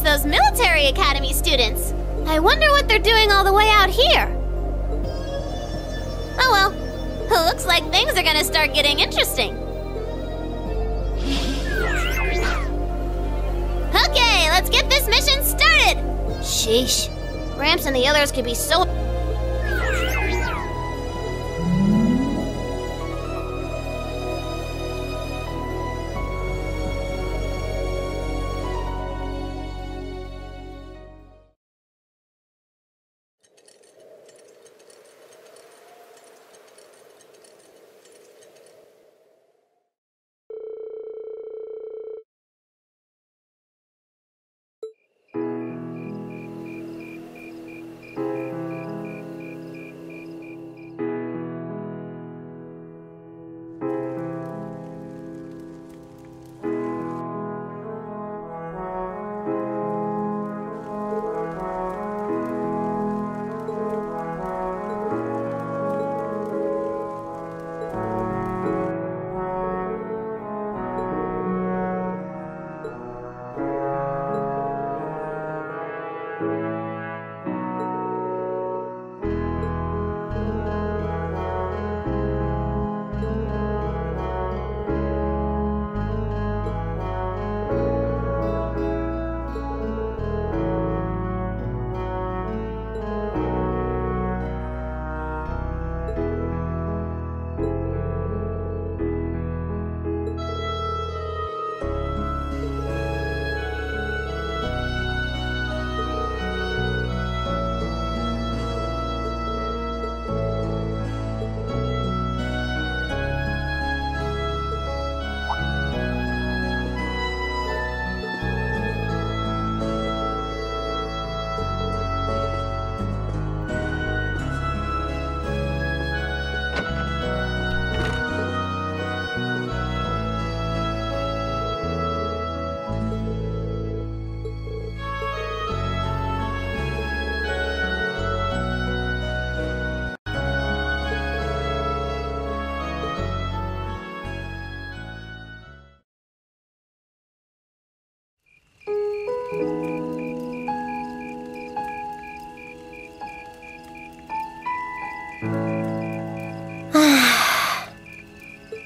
those military academy students. I wonder what they're doing all the way out here. Oh well, looks like things are gonna start getting interesting. Okay, let's get this mission started! Sheesh, Gramps and the others could be so...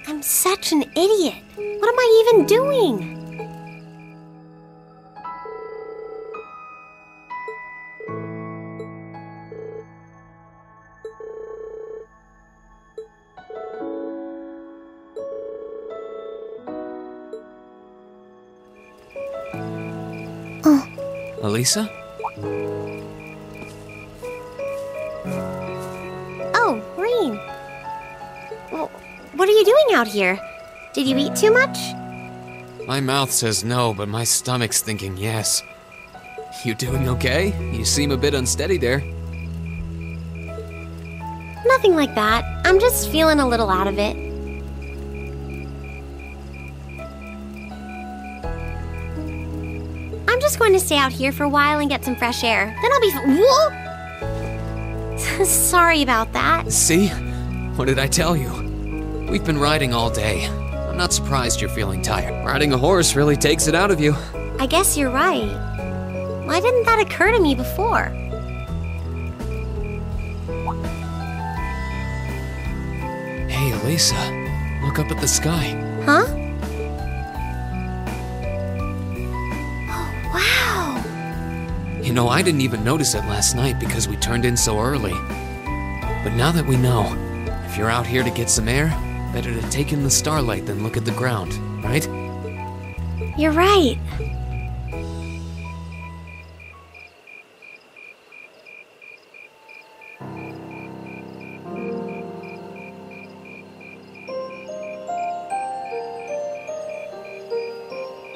I'm such an idiot. What am I even doing? Elisa? Oh, Rean. Well, what are you doing out here? Did you eat too much? My mouth says no, but my stomach's thinking yes. You doing okay? You seem a bit unsteady there. Nothing like that. I'm just feeling a little out of it. I'm just going to stay out here for a while and get some fresh air. Then I'll be Whoa! Sorry about that. See? What did I tell you? We've been riding all day. I'm not surprised you're feeling tired. Riding a horse really takes it out of you. I guess you're right. Why didn't that occur to me before? Hey, Elisa. Look up at the sky. Huh? Wow! You know, I didn't even notice it last night because we turned in so early. But now that we know, if you're out here to get some air, better to take in the starlight than look at the ground, right? You're right.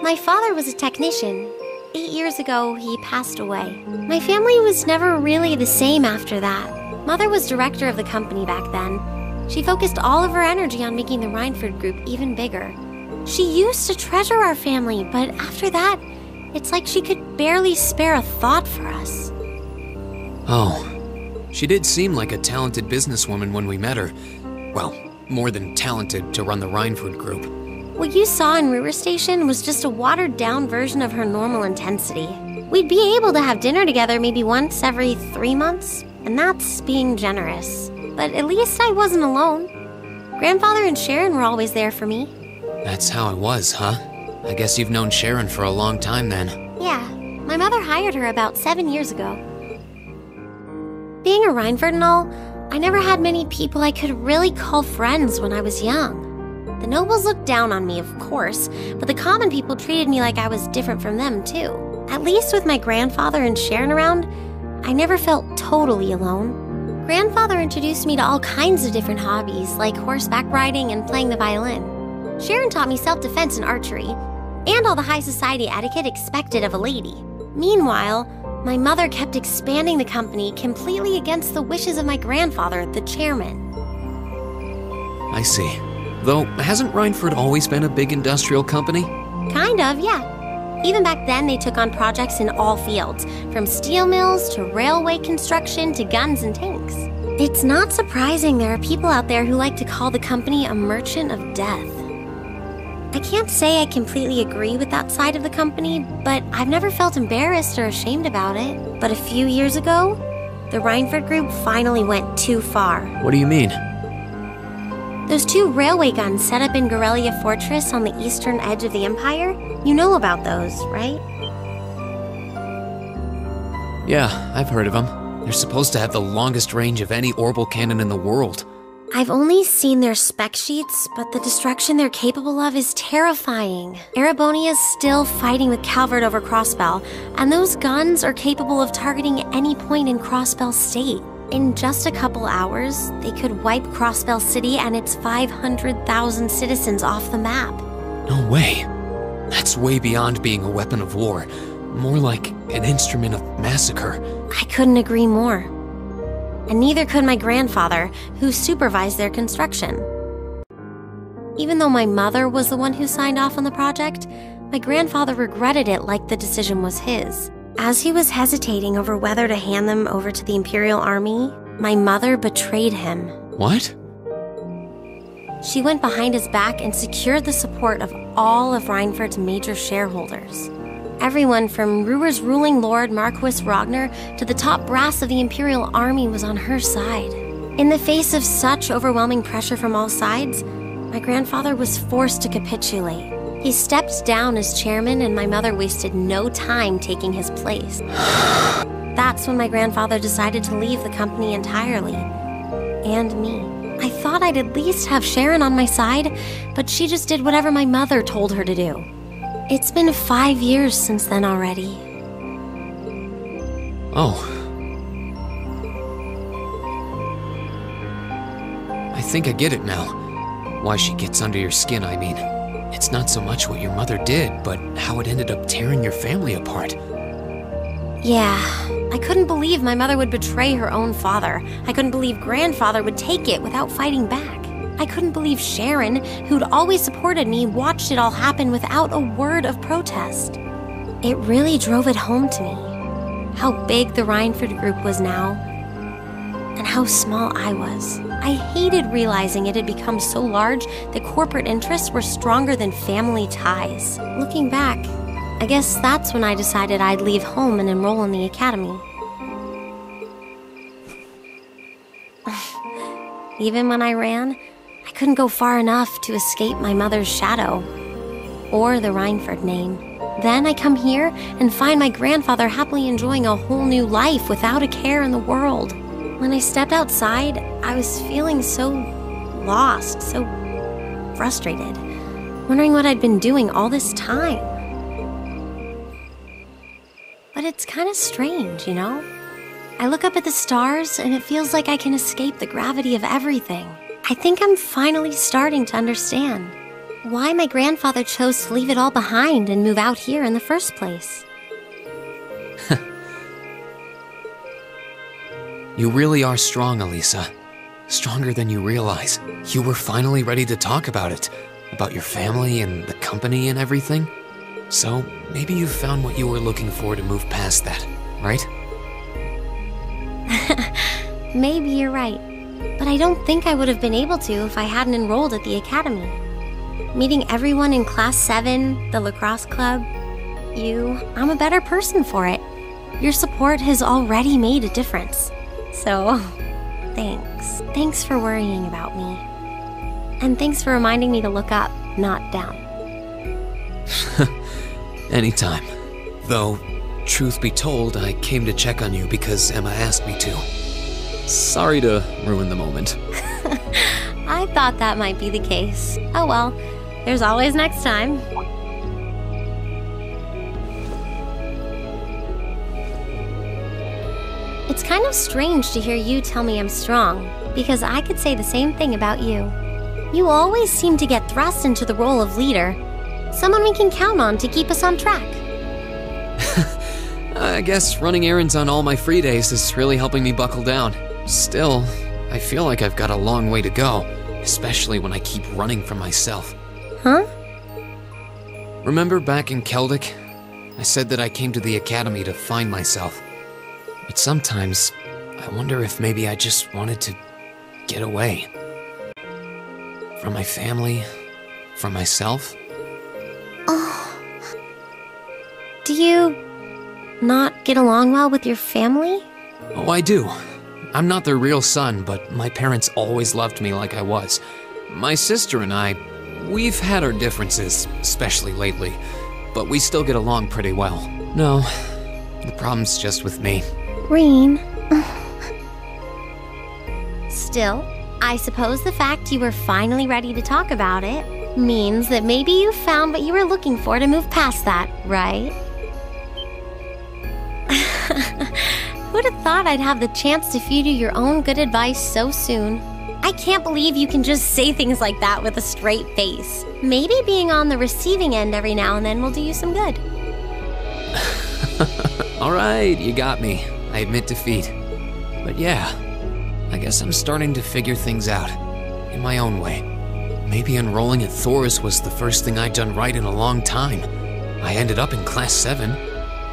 My father was a technician. 8 years ago, he passed away. My family was never really the same after that. Mother was director of the company back then. She focused all of her energy on making the Rhineford Group even bigger. She used to treasure our family, but after that, it's like she could barely spare a thought for us. Oh, she did seem like a talented businesswoman when we met her. Well, more than talented to run the Rhineford Group. What you saw in River Station was just a watered-down version of her normal intensity. We'd be able to have dinner together maybe once every 3 months, and that's being generous. But at least I wasn't alone. Grandfather and Sharon were always there for me. That's how it was, huh? I guess you've known Sharon for a long time then. Yeah, my mother hired her about 7 years ago. Being a Rhineford and all, I never had many people I could really call friends when I was young. The nobles looked down on me, of course, but the common people treated me like I was different from them, too. At least with my grandfather and Sharon around, I never felt totally alone. Grandfather introduced me to all kinds of different hobbies, like horseback riding and playing the violin. Sharon taught me self-defense and archery, and all the high society etiquette expected of a lady. Meanwhile, my mother kept expanding the company completely against the wishes of my grandfather, the chairman. I see. Though, hasn't Rhineford always been a big industrial company? Kind of, yeah. Even back then, they took on projects in all fields, from steel mills to railway construction to guns and tanks. It's not surprising there are people out there who like to call the company a merchant of death. I can't say I completely agree with that side of the company, but I've never felt embarrassed or ashamed about it. But a few years ago, the Rhineford Group finally went too far. What do you mean? Those 2 railway guns set up in Gorelia Fortress on the eastern edge of the Empire, you know about those, right? Yeah, I've heard of them. They're supposed to have the longest range of any orbital cannon in the world. I've only seen their spec sheets, but the destruction they're capable of is terrifying. Erebonia is still fighting with Calvert over Crossbell, and those guns are capable of targeting any point in Crossbell State. In just a couple hours, they could wipe Crossbell City and its 500,000 citizens off the map. No way. That's way beyond being a weapon of war. More like an instrument of massacre. I couldn't agree more. And neither could my grandfather, who supervised their construction. Even though my mother was the one who signed off on the project, my grandfather regretted it like the decision was his. As he was hesitating over whether to hand them over to the Imperial Army, my mother betrayed him. What? She went behind his back and secured the support of all of Rhineford's major shareholders. Everyone from Ruhr's ruling lord Marquis Ragnar to the top brass of the Imperial Army was on her side. In the face of such overwhelming pressure from all sides, my grandfather was forced to capitulate. He stepped down as chairman, and my mother wasted no time taking his place. That's when my grandfather decided to leave the company entirely. And me. I thought I'd at least have Sharon on my side, but she just did whatever my mother told her to do. It's been 5 years since then already. Oh. I think I get it now. Why she gets under your skin, I mean. It's not so much what your mother did, but how it ended up tearing your family apart. Yeah, I couldn't believe my mother would betray her own father. I couldn't believe grandfather would take it without fighting back. I couldn't believe Sharon, who'd always supported me, watched it all happen without a word of protest. It really drove it home to me. How big the Rhineford Group was now, and how small I was. I hated realizing it had become so large that corporate interests were stronger than family ties. Looking back, I guess that's when I decided I'd leave home and enroll in the academy. Even when I ran, I couldn't go far enough to escape my mother's shadow, or the Rhineford name. Then I come here and find my grandfather happily enjoying a whole new life without a care in the world. When I stepped outside, I was feeling so lost, so frustrated, wondering what I'd been doing all this time. But it's kind of strange, you know? I look up at the stars and it feels like I can escape the gravity of everything. I think I'm finally starting to understand why my grandfather chose to leave it all behind and move out here in the first place. You really are strong, Elisa. Stronger than you realize. You were finally ready to talk about it. About your family and the company and everything. So, maybe you found what you were looking for to move past that, right? Maybe you're right. But I don't think I would have been able to if I hadn't enrolled at the academy. Meeting everyone in Class 7, the lacrosse club, I'm a better person for it. Your support has already made a difference. So, thanks. Thanks for worrying about me. And thanks for reminding me to look up, not down. Anytime. Though, truth be told, I came to check on you because Emma asked me to. Sorry to ruin the moment. I thought that might be the case. Oh well, there's always next time. It's kind of strange to hear you tell me I'm strong, because I could say the same thing about you. You always seem to get thrust into the role of leader, someone we can count on to keep us on track. I guess running errands on all my free days is really helping me buckle down. Still, I feel like I've got a long way to go, especially when I keep running from myself. Huh? Remember back in Keldic? I said that I came to the academy to find myself. But sometimes, I wonder if maybe I just wanted to get away. From my family, from myself. Oh. Do you not get along well with your family? Oh, I do. I'm not their real son, but my parents always loved me like I was. My sister and I, we've had our differences, especially lately, but we still get along pretty well. No, the problem's just with me. Rean. Still, I suppose the fact you were finally ready to talk about it means that maybe you found what you were looking for to move past that, right? Who'd have thought I'd have the chance to feed you your own good advice so soon? I can't believe you can just say things like that with a straight face. Maybe being on the receiving end every now and then will do you some good. Alright, you got me. I admit defeat. But yeah, I guess I'm starting to figure things out, in my own way. Maybe enrolling at Thor's was the first thing I'd done right in a long time. I ended up in Class 7,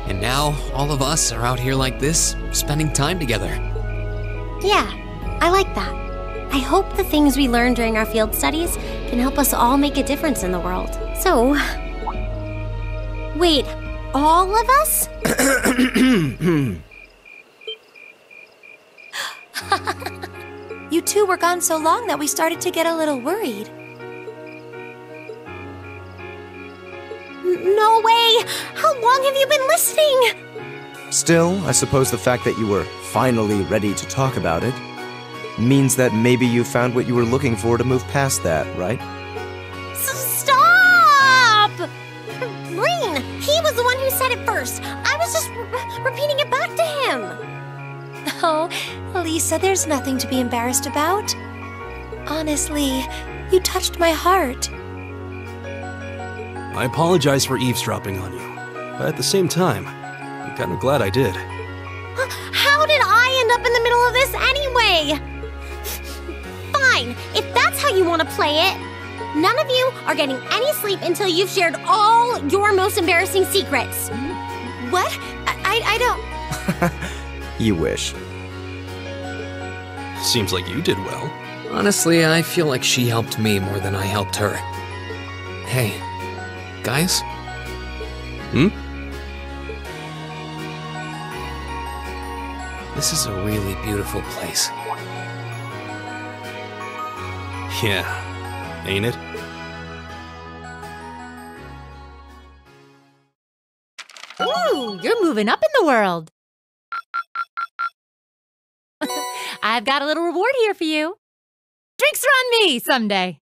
and now all of us are out here like this, spending time together. Yeah, I like that. I hope the things we learned during our field studies can help us all make a difference in the world. So... Wait, all of us? You two were gone so long that we started to get a little worried. No way! How long have you been listening? Still, I suppose the fact that you were finally ready to talk about it means that maybe you found what you were looking for to move past that, right? Stop! Rean, he was the one who said it first. I was just repeating it back to him. Oh, Lisa, there's nothing to be embarrassed about. Honestly, you touched my heart. I apologize for eavesdropping on you, but at the same time, I'm kind of glad I did. How did I end up in the middle of this anyway? Fine, if that's how you want to play it. None of you are getting any sleep until you've shared all your most embarrassing secrets. What? I don't... You wish. Seems like you did well. Honestly, I feel like she helped me more than I helped her. Hey, guys? This is a really beautiful place. Yeah, ain't it? Ooh, you're moving up in the world. I've got a little reward here for you. Drinks are on me someday.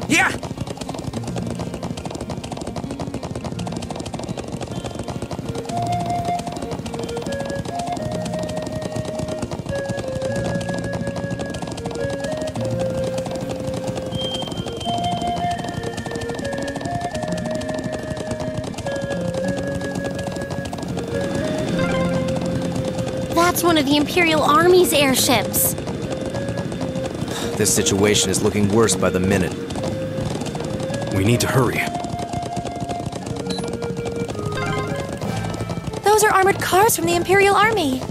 Yeah! That's one of the Imperial Army's airships. This situation is looking worse by the minute. We need to hurry. Those are armored cars from the Imperial Army.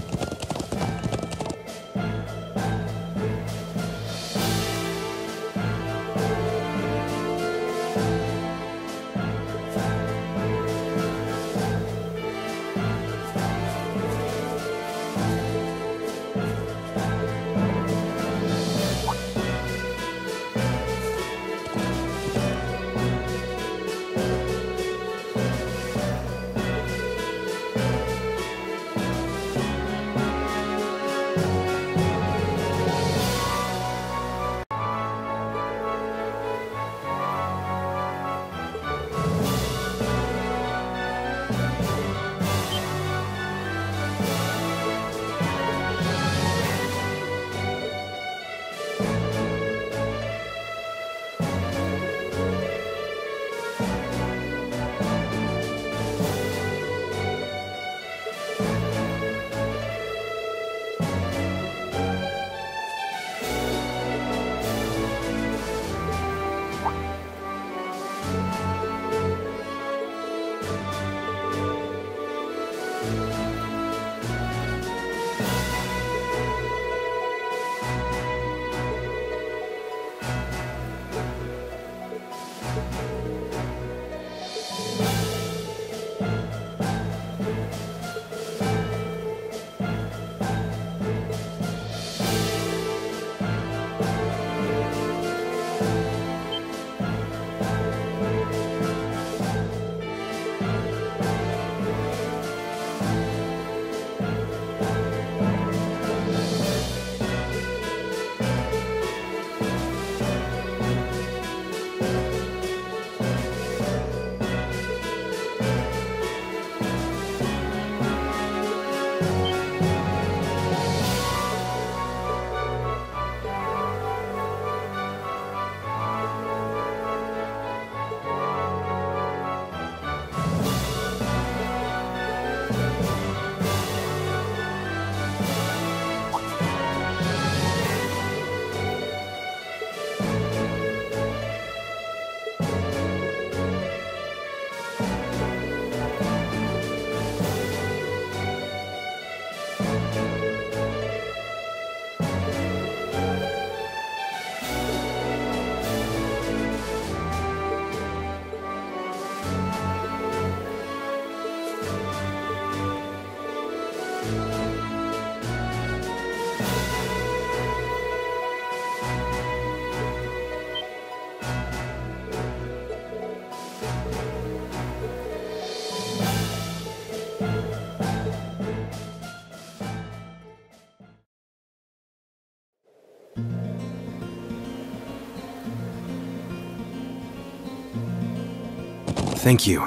Thank you.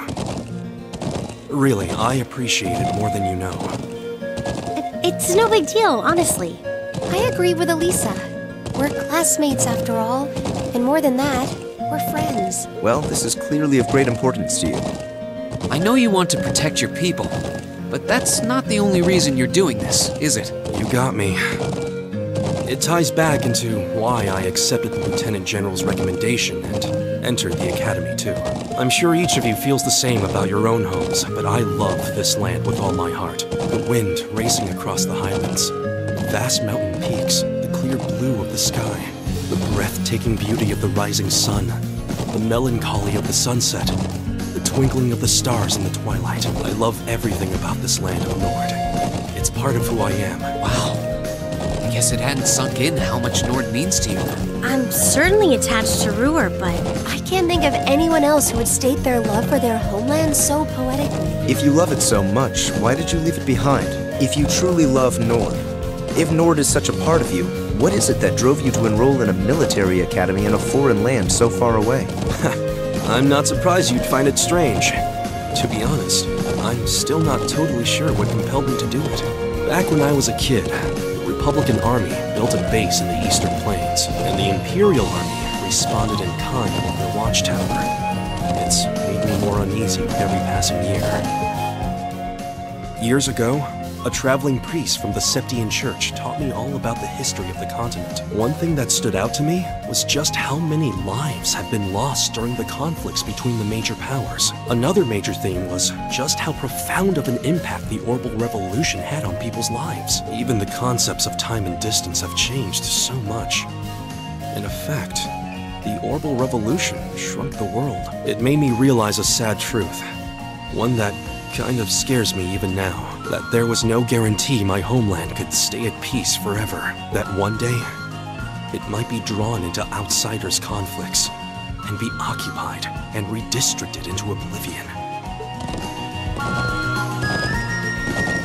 Really, I appreciate it more than you know. It's no big deal, honestly. I agree with Elisa. We're classmates after all, and more than that, we're friends. Well, this is clearly of great importance to you. I know you want to protect your people, but that's not the only reason you're doing this, is it? You got me. It ties back into why I accepted the Lieutenant General's recommendation and entered the Academy, too. I'm sure each of you feels the same about your own homes, but I love this land with all my heart. The wind racing across the highlands, the vast mountain peaks, the clear blue of the sky, the breathtaking beauty of the rising sun, the melancholy of the sunset, the twinkling of the stars in the twilight. I love everything about this land, O Nord. It's part of who I am. Wow. I guess it hadn't sunk in how much Nord means to you. I'm certainly attached to Ruhr, but I can't think of anyone else who would state their love for their homeland so poetically. If you love it so much, why did you leave it behind? If you truly love Nord, if Nord is such a part of you, What is it that drove you to enroll in a military academy in a foreign land so far away? I'm not surprised you'd find it strange. To be honest, I'm still not totally sure what compelled me to do it. Back when I was a kid, the Republican Army built a base in the Eastern Plains, and the Imperial Army responded in kind with their watchtower. It's made me more uneasy with every passing year. Years ago, a traveling priest from the Septian Church taught me all about the history of the continent. One thing that stood out to me was just how many lives have been lost during the conflicts between the major powers. Another major theme was just how profound of an impact the Orbital Revolution had on people's lives. Even the concepts of time and distance have changed so much. In effect, the Orbital Revolution shrunk the world. It made me realize a sad truth, one that kind of scares me even now. That there was no guarantee my homeland could stay at peace forever. That one day, it might be drawn into outsiders' conflicts and be occupied and redistricted into oblivion.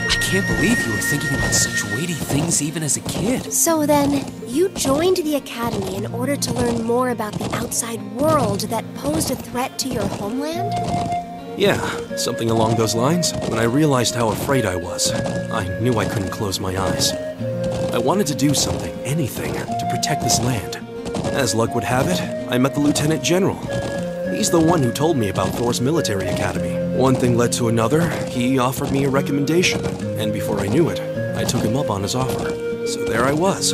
I can't believe you were thinking about such weighty things even as a kid. So then, you joined the Academy in order to learn more about the outside world that posed a threat to your homeland? Yeah, something along those lines. When I realized how afraid I was, I knew I couldn't close my eyes. I wanted to do something, anything, to protect this land. As luck would have it, I met the Lieutenant General. He's the one who told me about Thor's military academy. One thing led to another, he offered me a recommendation, and before I knew it, I took him up on his offer. So there I was,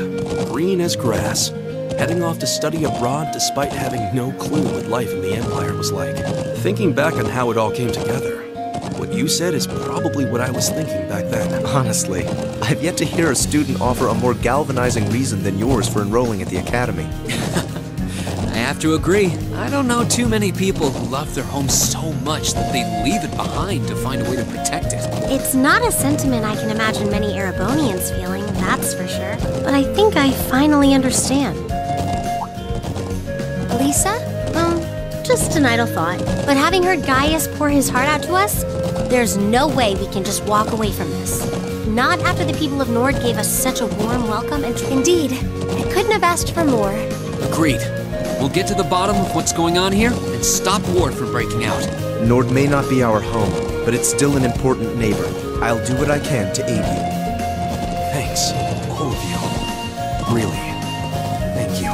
green as grass, heading off to study abroad despite having no clue what life in the Empire was like. Thinking back on how it all came together, what you said is probably what I was thinking back then. Honestly, I've yet to hear a student offer a more galvanizing reason than yours for enrolling at the Academy. I have to agree. I don't know too many people who love their home so much that they leave it behind to find a way to protect it. It's not a sentiment I can imagine many Erebonians feeling, that's for sure. But I think I finally understand. Lisa? Just an idle thought. But having heard Gaius pour his heart out to us, there's no way we can just walk away from this. Not after the people of Nord gave us such a warm welcome, and indeed, I couldn't have asked for more. Agreed. We'll get to the bottom of what's going on here and stop Ward from breaking out. Nord may not be our home, but it's still an important neighbor. I'll do what I can to aid you. Thanks, all of you. Really, thank you.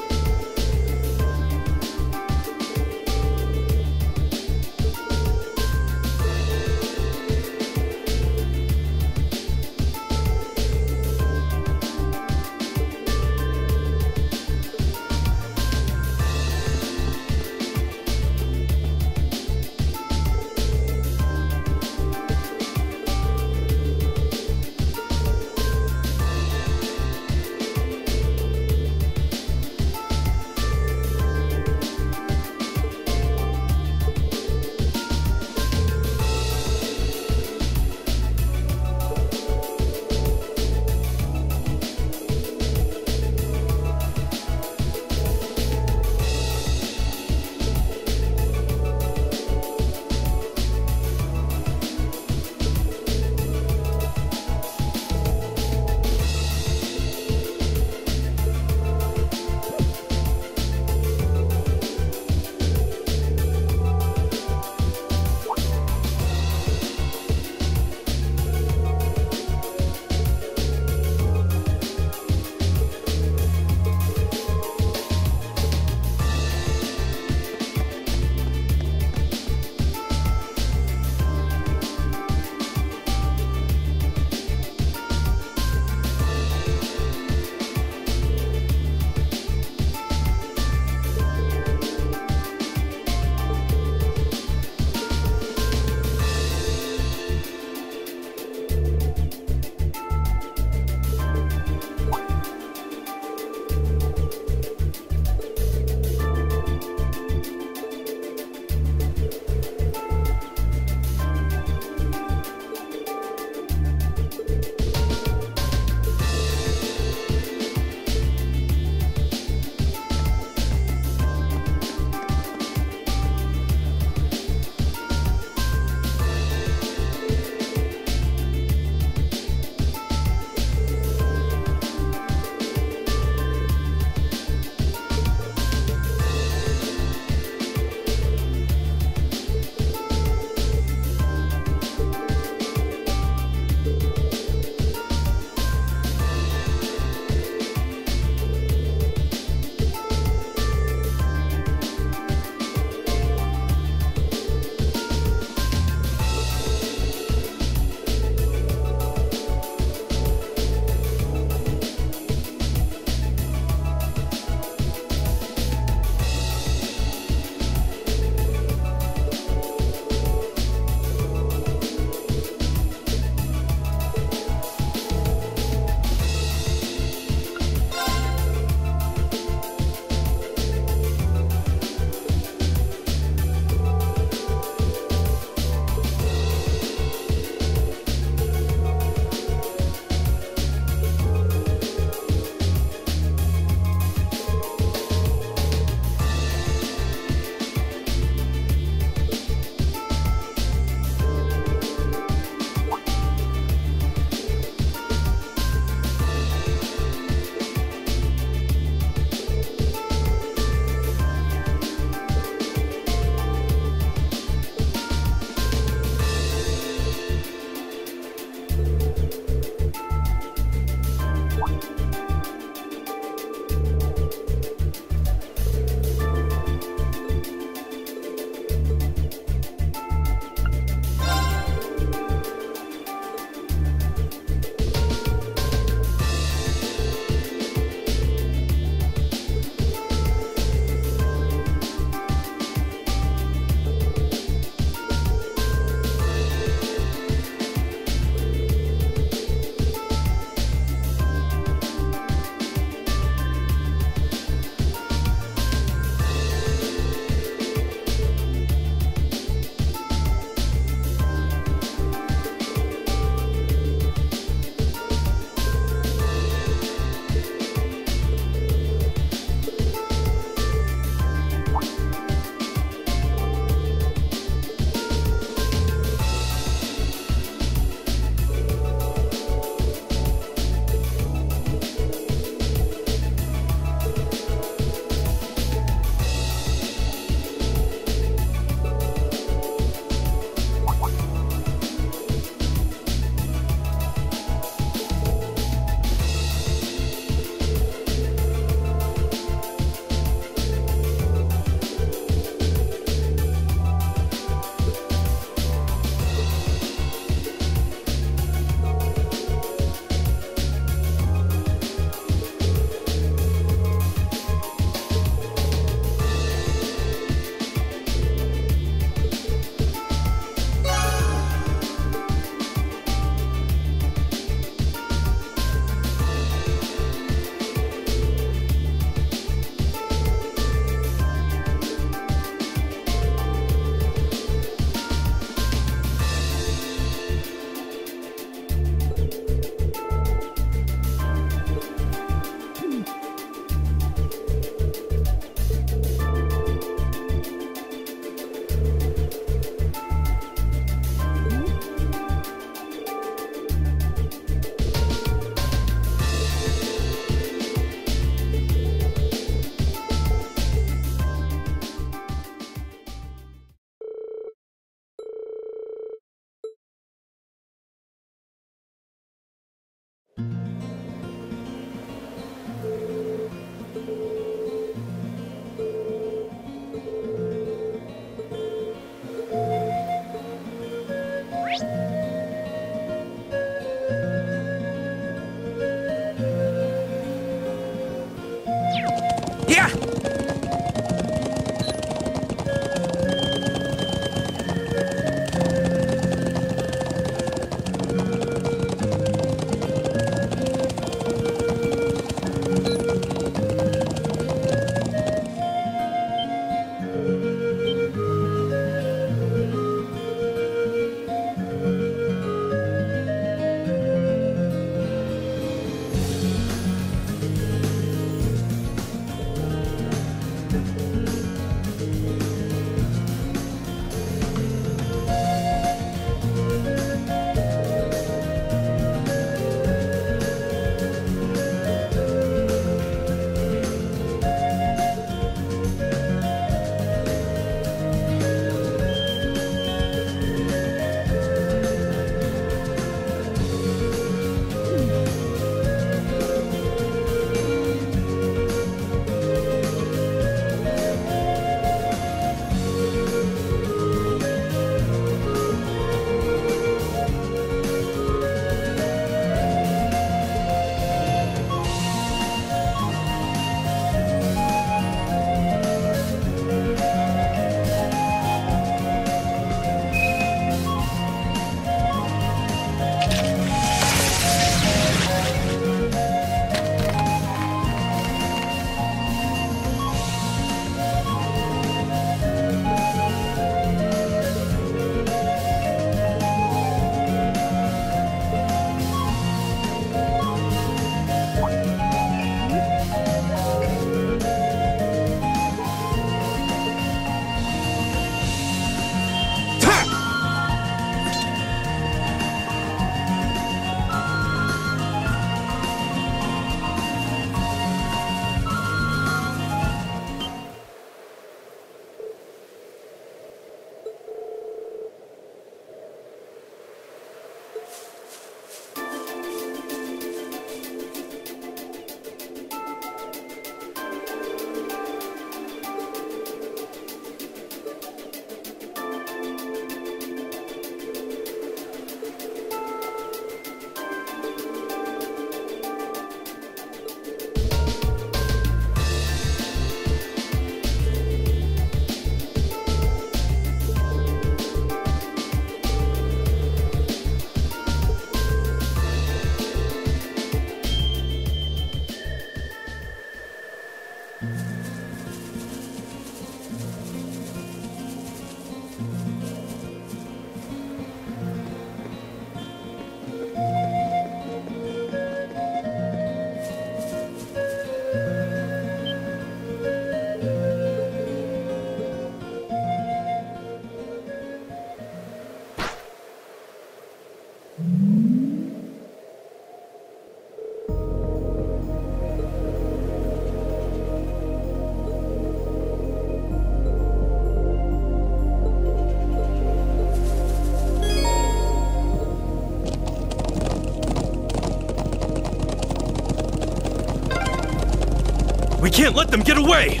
can't let them get away!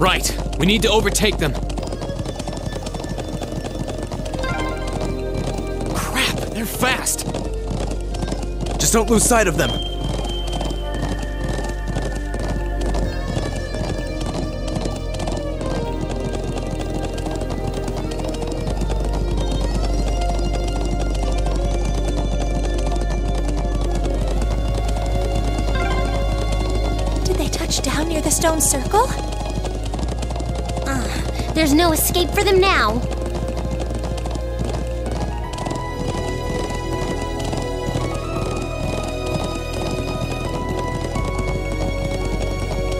Right. We need to overtake them. Crap, they're fast. Just don't lose sight of them. Did they touch down near the stone circle? There's no escape for them now.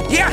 Yeah!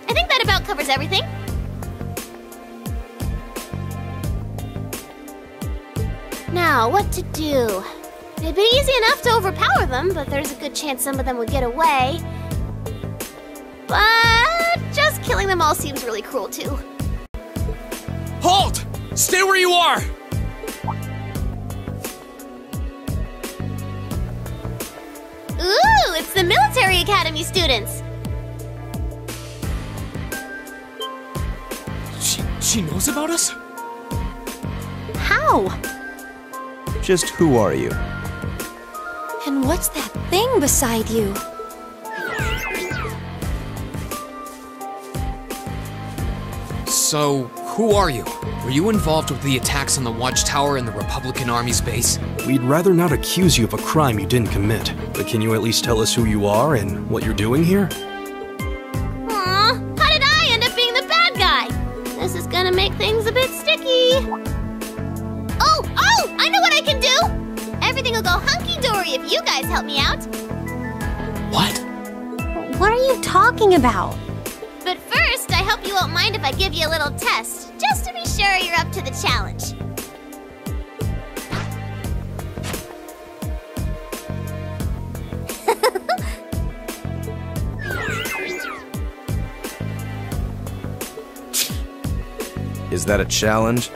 I think that about covers everything. Now, what to do? It'd be easy enough to overpower them, but there's a good chance some of them would get away. But just killing them all seems really cruel, too. Halt! Stay where you are! Ooh, it's the military academy students! She knows about us? How? Just who are you? And what's that thing beside you? So, who are you? Were you involved with the attacks on the Watchtower and the Republican Army's base? We'd rather not accuse you of a crime you didn't commit, but can you at least tell us who you are and what you're doing here? Aw, how did I end up being the bad guy? This is gonna make things a bit sticky. Oh, I know what I can do! Everything will go hunky-dory if you guys help me out. What? What are you talking about? But first, I hope you won't mind if I give you a little test, just to be sure you're up to the challenge. Is that a challenge?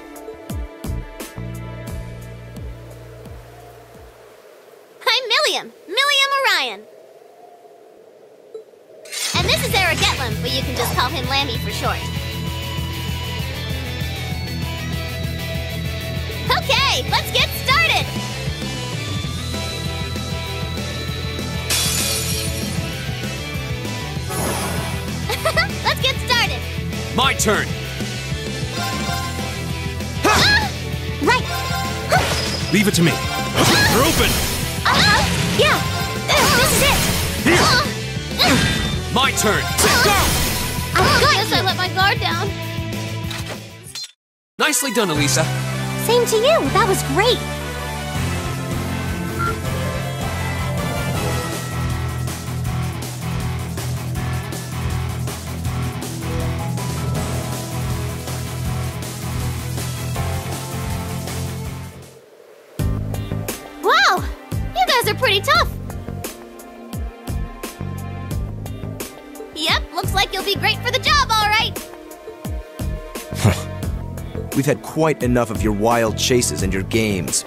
I'm Milliam Orion. And this is Eric Getlam, but you can just call him Lammy for short. Okay, let's get started! Let's get started! My turn! Right! Leave it to me. You're open! Yeah! This is it! Here! My turn! Go! I guess I let my guard down. Nicely done, Elisa. Same to you, that was great! Wow! You guys are pretty tough! Yep, looks like you'll be great for the job, all right! We've had quite enough of your wild chases and your games.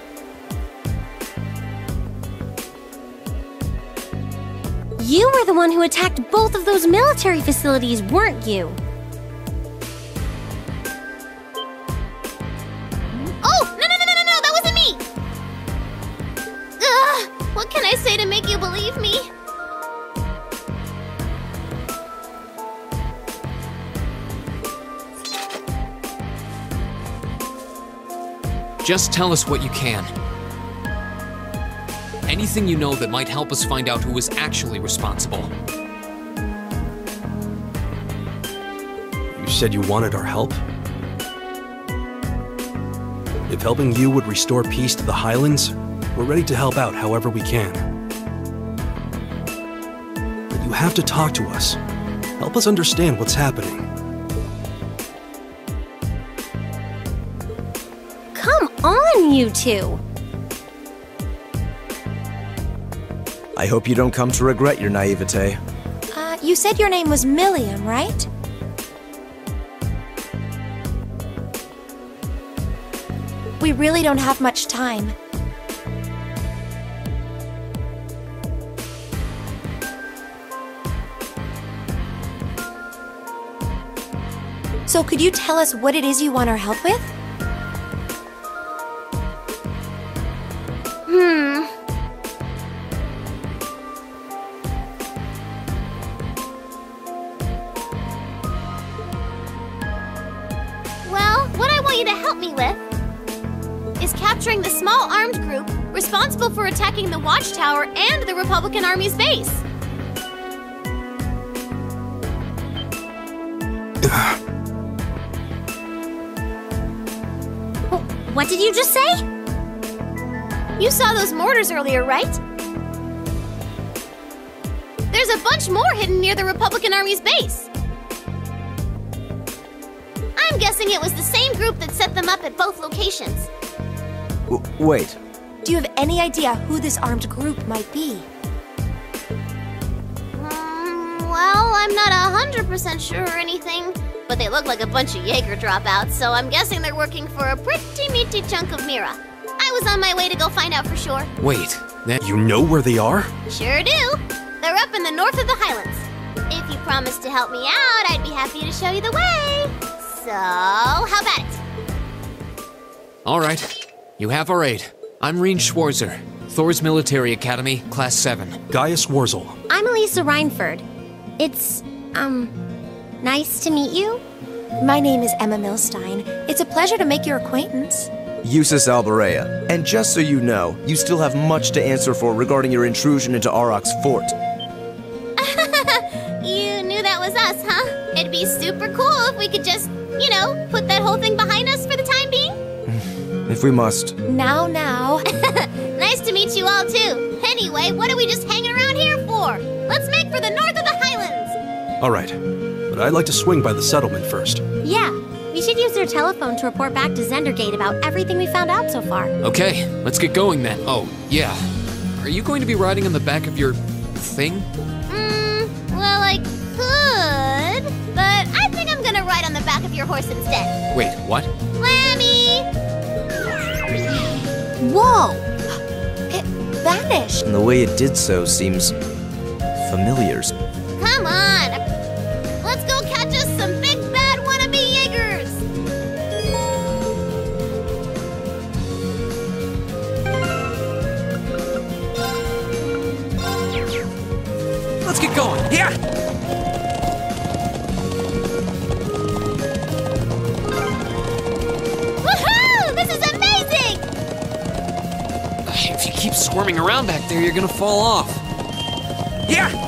You were the one who attacked both of those military facilities, weren't you? Oh, no, that wasn't me! Ugh, what can I say to make you believe me? Just tell us what you can. Anything you know that might help us find out who was actually responsible. You said you wanted our help? If helping you would restore peace to the Highlands, we're ready to help out however we can. But you have to talk to us. Help us understand what's happening. Come on, you two! I hope you don't come to regret your naivete. You said your name was Milliam, right? We really don't have much time. So could you tell us what it is you want our help with? Well, what I want you to help me with is capturing the small armed group responsible for attacking the Watchtower and the Republican Army's base. What did you just say? You saw those mortars earlier, right? There's a bunch more hidden near the Republican Army's base. I'm guessing it was the same group that set them up at both locations. Wait. Do you have any idea who this armed group might be? Well, I'm not 100% sure or anything, but they look like a bunch of Jaeger dropouts, so I'm guessing they're working for a pretty meaty chunk of Mira. I was on my way to go find out for sure. Wait, that. You know where they are? Sure do. They're up in the north of the Highlands. If you promise to help me out, I'd be happy to show you the way. So, how about it? Alright, you have our aid. I'm Reen Schwarzer, Thor's Military Academy, Class 7. Gaius Wurzel. I'm Elisa Reinford. It's, nice to meet you. My name is Emma Milstein. It's a pleasure to make your acquaintance. Eustace Alberea. And just so you know, you still have much to answer for regarding your intrusion into Auroch's fort. You knew that was us, huh? It'd be super cool if we could just, put that whole thing behind us for the time being. If we must. Now. Nice to meet you all, too. Anyway, what are we just hanging around here for? Let's make for the north of the Highlands. All right, but I'd like to swing by the settlement first. Yeah, we should use their telephone to report back to Zendergate about everything we found out so far. Okay, let's get going then. Oh, yeah. Are you going to be riding on the back of your thing? Well, I could, but I think I'm gonna ride on the back of your horse instead. Wait, what? Lammy! Whoa! It vanished. And the way it did so seems familiar. Come on! Let's go catch us some big bad wannabe Jaegers! Let's get going. Yeah! Woohoo! This is amazing! If you keep squirming around back there, you're gonna fall off. Yeah!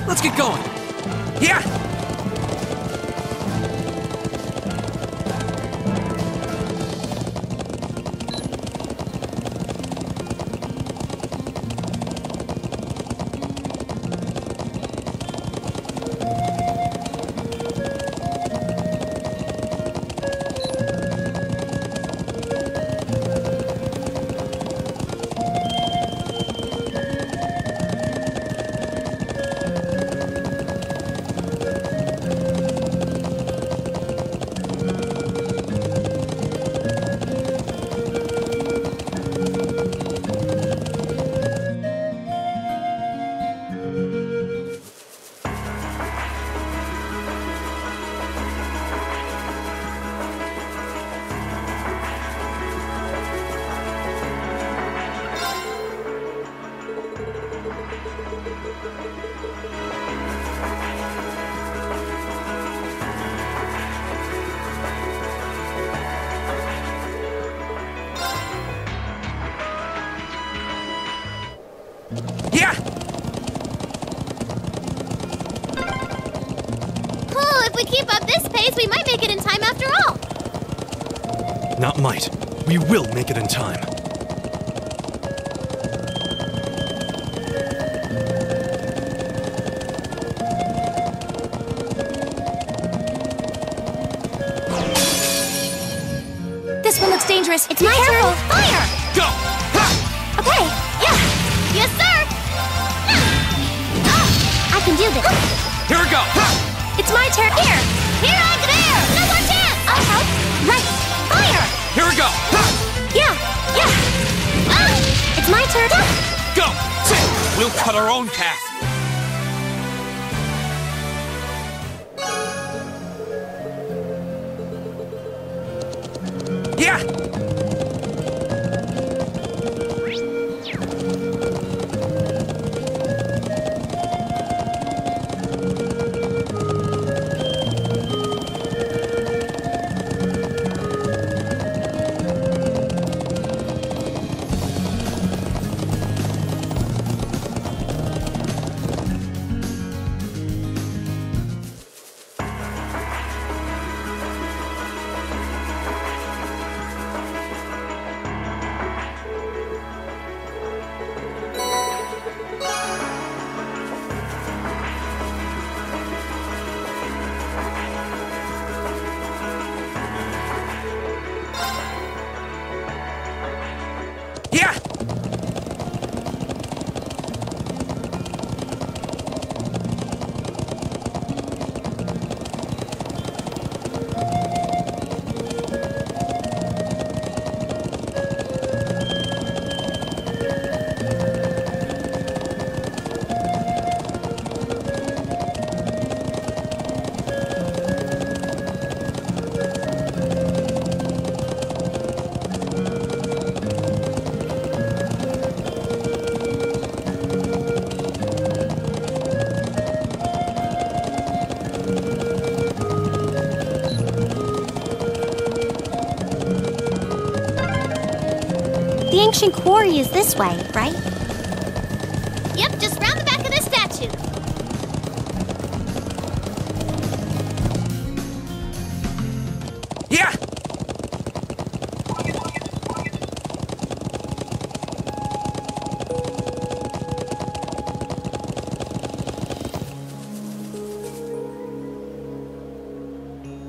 Let's get going! Yeah! Yeah! Oh, if we keep up this pace, we might make it in time after all. Not might. We will make it in time. This one looks dangerous. It's my turn. Fire! Go! Ha! Okay, yeah. Yes, sir. I can do this. Here we go! Ha! It's my turn. Here I go. There. No more chance. I'll help. Right. Fire. Here we go! Ha! Yeah. It's my turn. Go! Sit! We'll cut our own path. Yeah! Yeah! The ancient quarry is this way, right? Yep, just round the back of this statue. Yeah!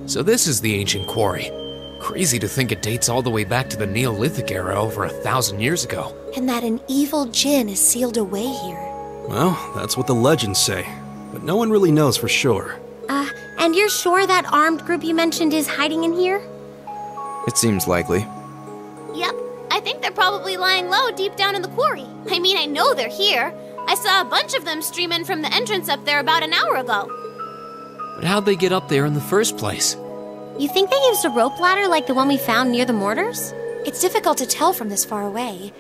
So this is the ancient quarry. Crazy to think it dates all the way back to the Neolithic era over 1,000 years ago. And that an evil djinn is sealed away here. Well, that's what the legends say, but no one really knows for sure. And you're sure that armed group you mentioned is hiding in here? It seems likely. Yep. I think they're probably lying low deep down in the quarry. I mean, I know they're here. I saw a bunch of them stream in from the entrance up there about an hour ago. But how'd they get up there in the first place? You think they used a rope ladder like the one we found near the mortars? It's difficult to tell from this far away.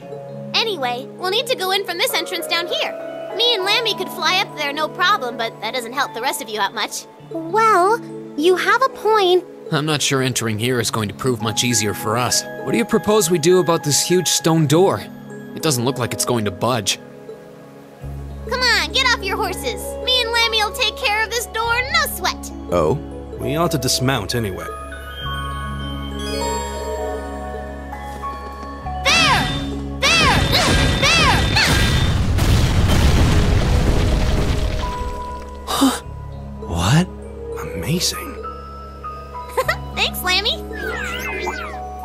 Anyway, we'll need to go in from this entrance down here. Me and Lammy could fly up there no problem, but that doesn't help the rest of you out much. Well, you have a point. I'm not sure entering here is going to prove much easier for us. What do you propose we do about this huge stone door? It doesn't look like it's going to budge. Come on, get off your horses. Me and Lammy will take care of this door, no sweat. Oh? We ought to dismount anyway. There! What? Amazing. Thanks, Lammy.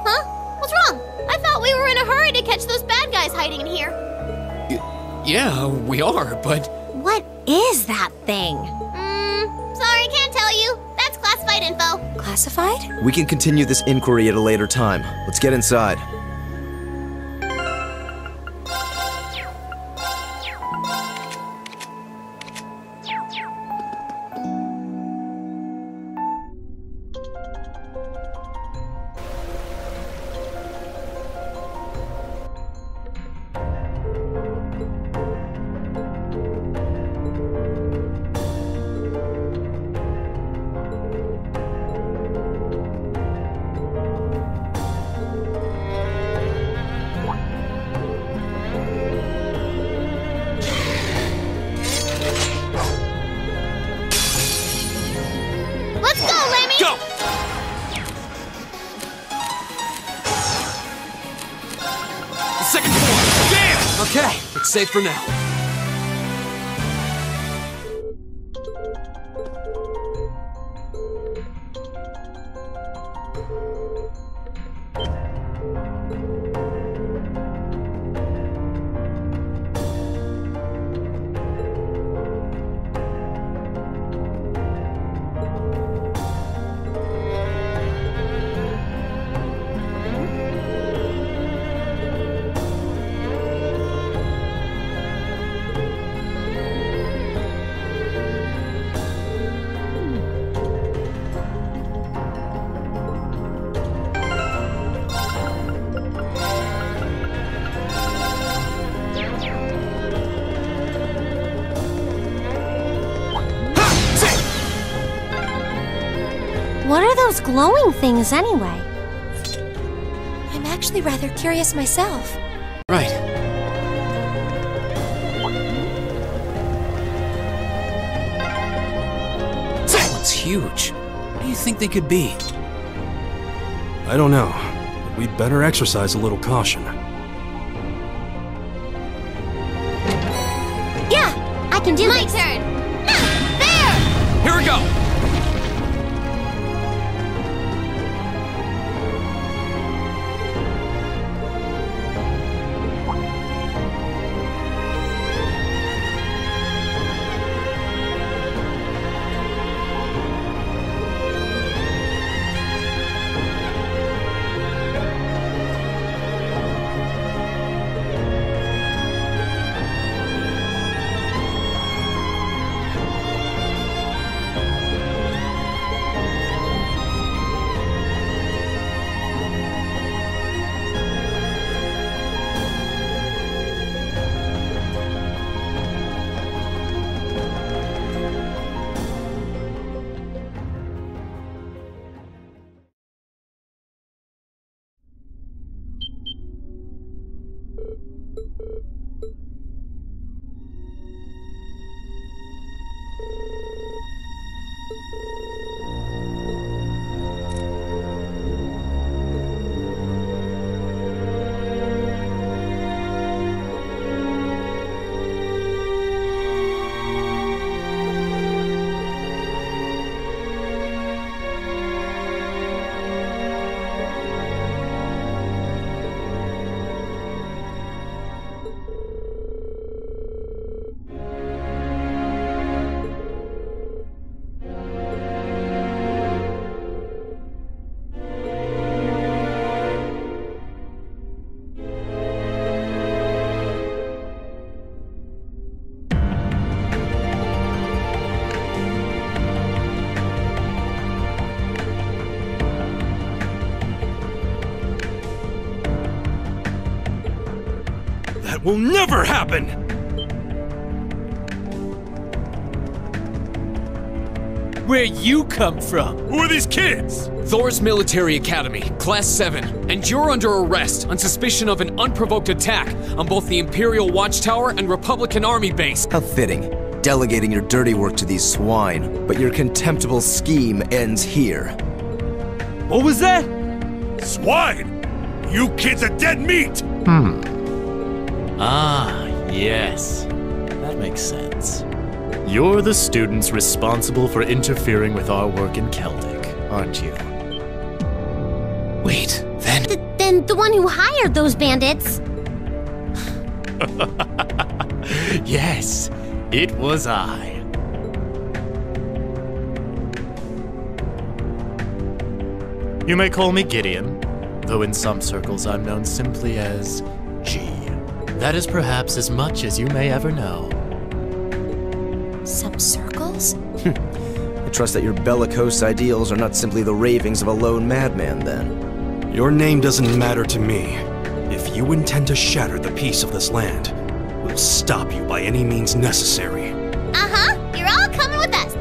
Huh? What's wrong? I thought we were in a hurry to catch those bad guys hiding in here. Yeah, we are, but... What is that thing? Sorry, can't tell you. That's classified info. Classified? We can continue this inquiry at a later time. Let's get inside. Let's go, Lammy! Go! The second floor! Damn! Okay, it's safe for now. What are those glowing things anyway? I'm actually rather curious myself. Right. That one's huge. What do you think they could be? I don't know. But we'd better exercise a little caution. Yeah, I can do My this. turn. There! Here we go! That will never happen! Where you come from? Who are these kids? Thor's Military Academy, Class 7, and you're under arrest on suspicion of an unprovoked attack on both the Imperial Watchtower and Republican Army base. How fitting, delegating your dirty work to these swine, but your contemptible scheme ends here. What was that? Swine! You kids are dead meat! Ah, yes. That makes sense. You're the students responsible for interfering with our work in Celtic, aren't you? Wait, then... Then the one who hired those bandits. Yes, it was I. You may call me Gideon, though in some circles I'm known simply as G. That is perhaps as much as you may ever know. Some circles? I trust that your bellicose ideals are not simply the ravings of a lone madman, then. Your name doesn't matter to me. If you intend to shatter the peace of this land, we'll stop you by any means necessary. Uh-huh, you're all coming with us.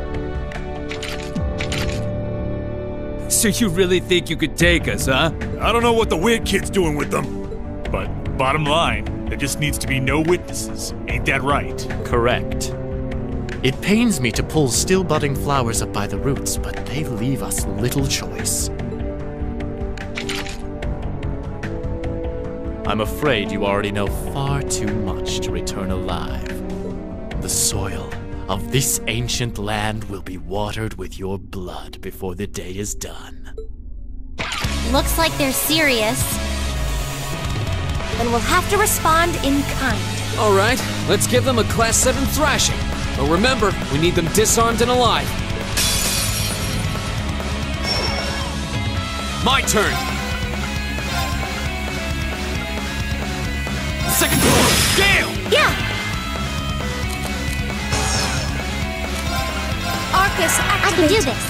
So you really think you could take us, huh? I don't know what the weird kid's doing with them. But bottom line, there just needs to be no witnesses. Ain't that right? Correct. It pains me to pull still budding flowers up by the roots, but they leave us little choice. I'm afraid you already know far too much to return alive. The soil of this ancient land will be watered with your blood before the day is done. Looks like they're serious. Then we'll have to respond in kind. All right, let's give them a Class 7 thrashing. But remember, we need them disarmed and alive. My turn. Second floor, Gale! Yeah! Arcus, activate. I can do this.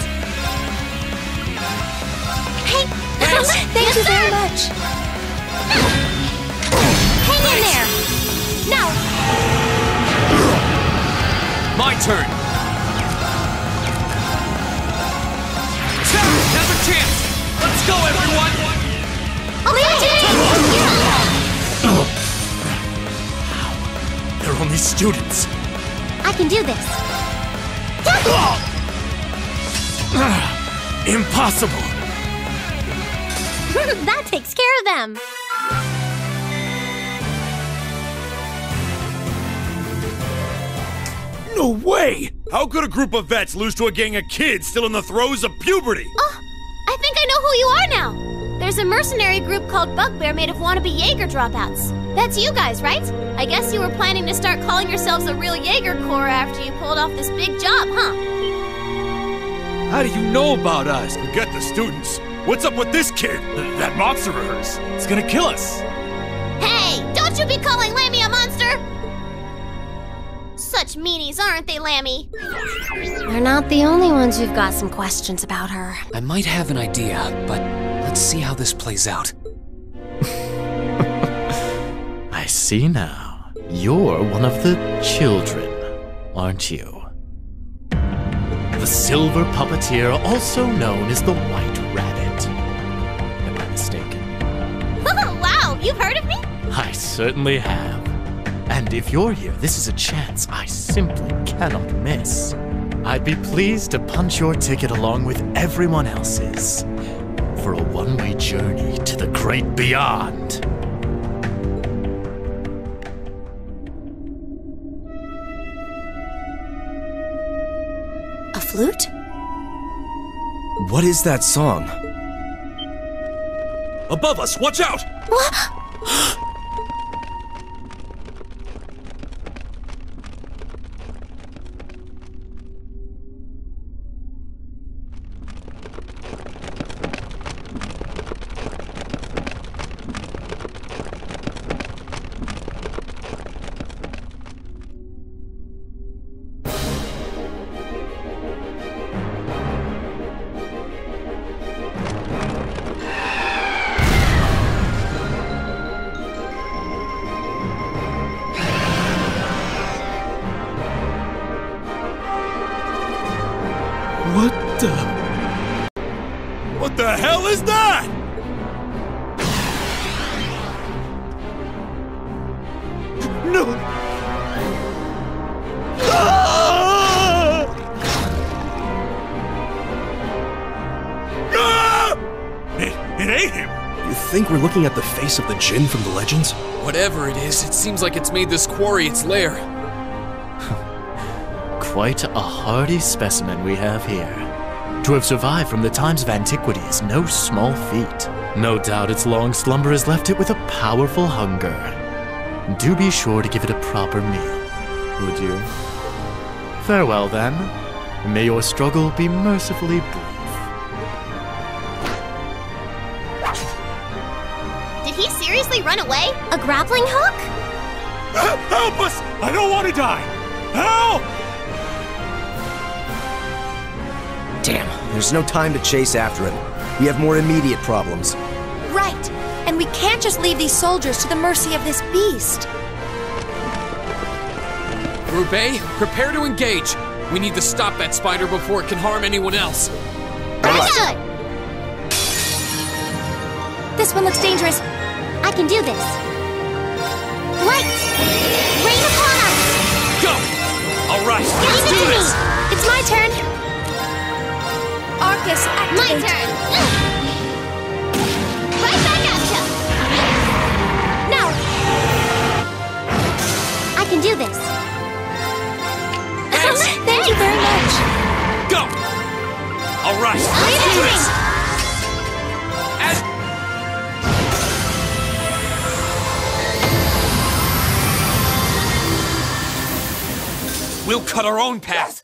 Hey! Thank you very much. Hang in there! No! My turn. Now's our chance. Let's go, everyone! They're only students. I can do this. Impossible. That takes care of them. No way! How could a group of vets lose to a gang of kids still in the throes of puberty? Oh, I think I know who you are now. There's a mercenary group called Bugbear made of wannabe Jaeger dropouts. That's you guys, right? I guess you were planning to start calling yourselves a real Jaeger Corps after you pulled off this big job, huh? How do you know about us? Forget the students. What's up with this kid? That monster of hers. It's gonna kill us. Hey, don't you be calling Lammy a monster! Such meanies, aren't they, Lammy? They're not the only ones who've got some questions about her. I might have an idea, but let's see how this plays out. I see now. You're one of the children, aren't you? The Silver Puppeteer, also known as the White Rabbit. Am I mistaken? Oh, wow, you've heard of me? I certainly have. And if you're here, this is a chance I simply cannot miss. I'd be pleased to punch your ticket along with everyone else's for a one-way journey to the great beyond. A flute? What is that song? Above us, watch out! What the hell is that? No! It ate him! You think we're looking at the face of the Djinn from the legends? Whatever it is, it seems like it's made this quarry its lair. Quite a hardy specimen we have here. To have survived from the times of antiquity is no small feat. No doubt its long slumber has left it with a powerful hunger. Do be sure to give it a proper meal, would you? Farewell then. May your struggle be mercifully brief. Did he seriously run away? A grappling hook? Help us! I don't want to die! Help! Damn, there's no time to chase after him. We have more immediate problems. Right. And we can't just leave these soldiers to the mercy of this beast. Group A, prepare to engage. We need to stop that spider before it can harm anyone else. Good! This one looks dangerous. I can do this. Light! Rain upon us! Go! All right, let's Give do it to this! me. It's my turn. Arcus, activate. My turn! Right back at ya! Now. I can do this. Thank you very much. Go! All right, let's do this! We'll cut our own path.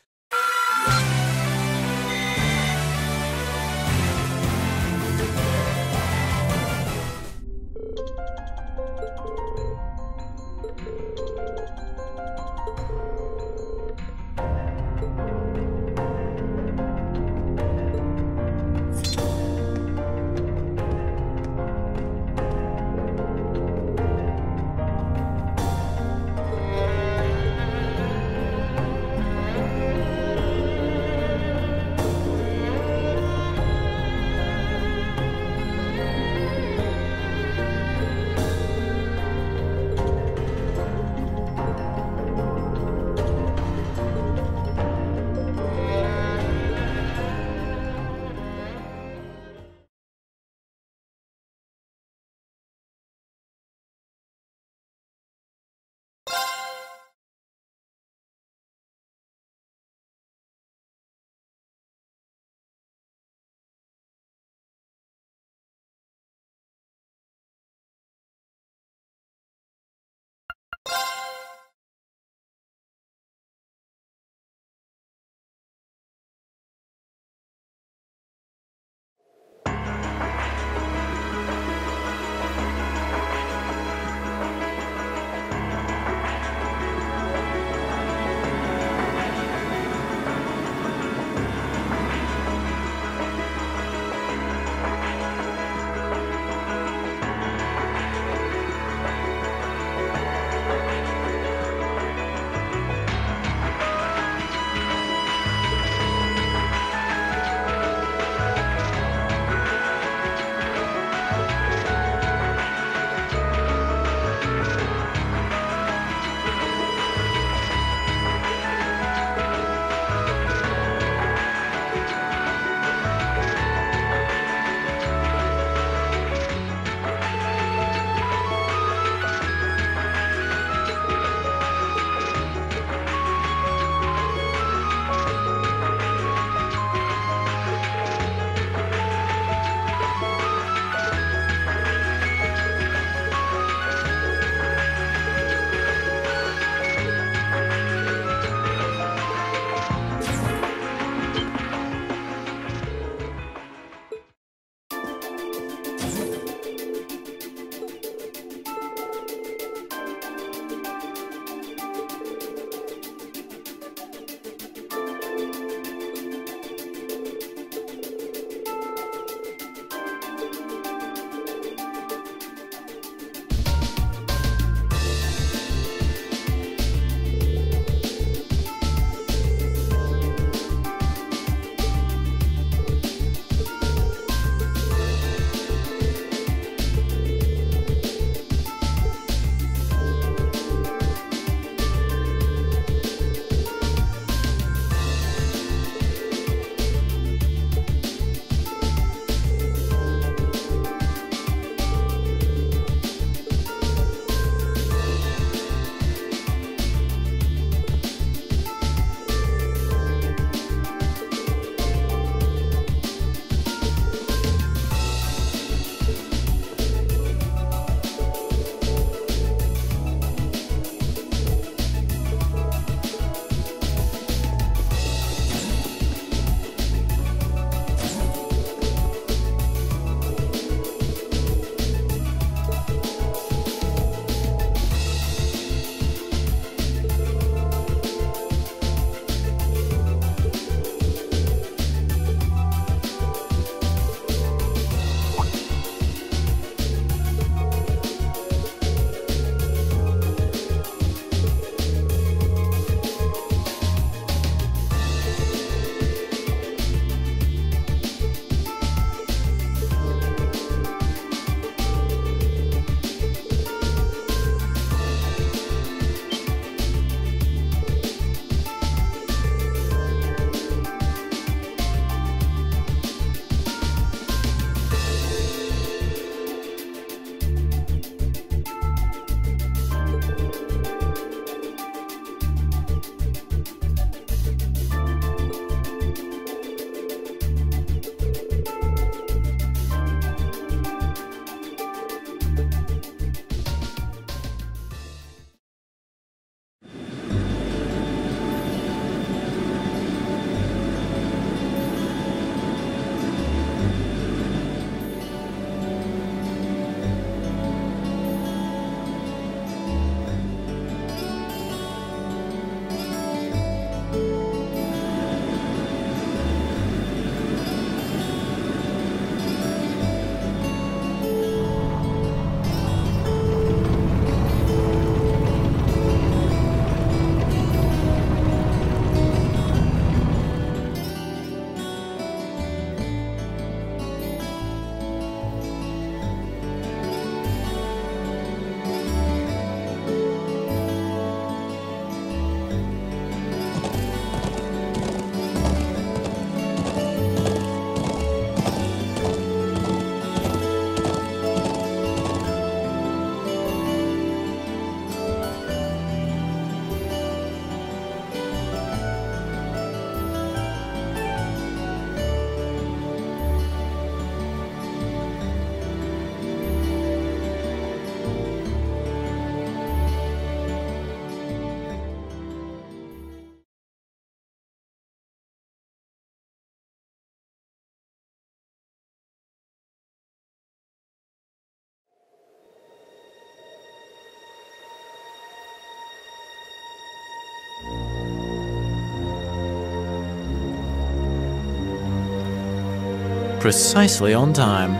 Precisely on time.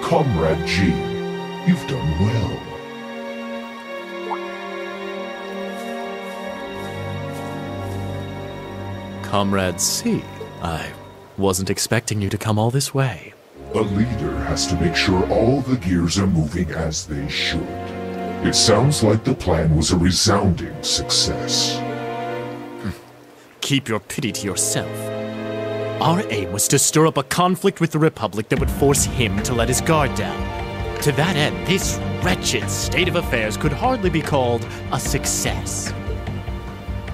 Comrade G, you've done well. Comrade C, I wasn't expecting you to come all this way. A leader has to make sure all the gears are moving as they should. It sounds like the plan was a resounding success. Keep your pity to yourself. Our aim was to stir up a conflict with the Republic that would force him to let his guard down. To that end, this wretched state of affairs could hardly be called a success.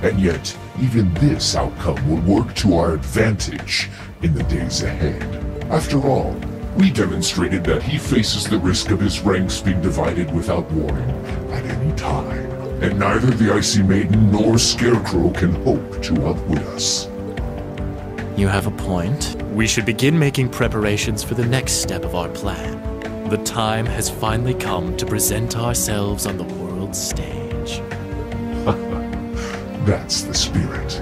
And yet, even this outcome will work to our advantage in the days ahead. After all, we demonstrated that he faces the risk of his ranks being divided without warning at any time. And neither the Icy Maiden nor Scarecrow can hope to outwit us. You have a point. We should begin making preparations for the next step of our plan. The time has finally come to present ourselves on the world stage. That's the spirit.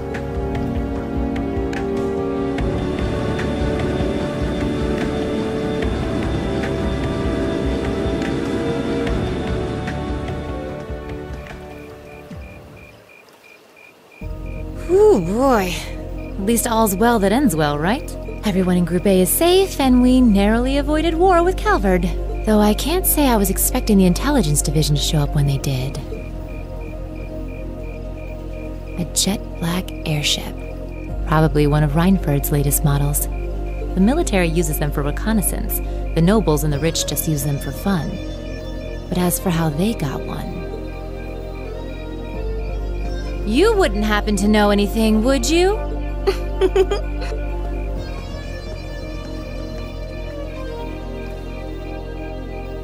Ooh, boy. At least all's well that ends well, right? Everyone in Group A is safe, and we narrowly avoided war with Calvard. Though I can't say I was expecting the Intelligence Division to show up when they did. A jet black airship. Probably one of Reinford's latest models. The military uses them for reconnaissance. The nobles and the rich just use them for fun. But as for how they got one... You wouldn't happen to know anything, would you?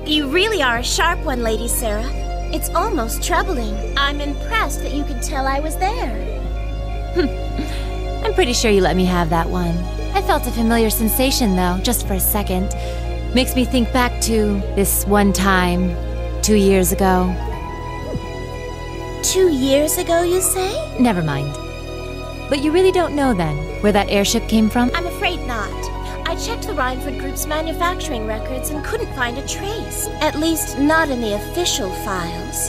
You really are a sharp one, Lady Sarah. It's almost troubling. I'm impressed that you could tell I was there. I'm pretty sure you let me have that one. I felt a familiar sensation, though, just for a second. Makes me think back to this one time, 2 years ago. 2 years ago, you say? Never mind. But you really don't know, then, where that airship came from? I'm afraid not. I checked the Reinford Group's manufacturing records and couldn't find a trace. At least, not in the official files.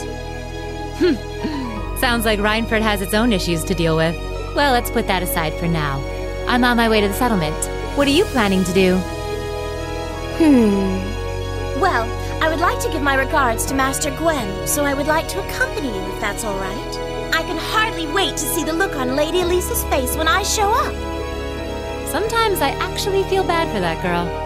Sounds like Reinford has its own issues to deal with. Well, let's put that aside for now. I'm on my way to the settlement. What are you planning to do? Well, I would like to give my regards to Master Gwen, so I would like to accompany you if that's all right. I can hardly wait to see the look on Lady Elisa's face when I show up. Sometimes I actually feel bad for that girl.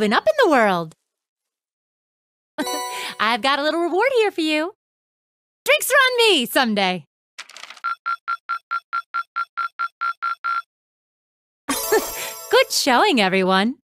moving up in the world. I've got a little reward here for you. Drinks are on me someday. Good showing, everyone.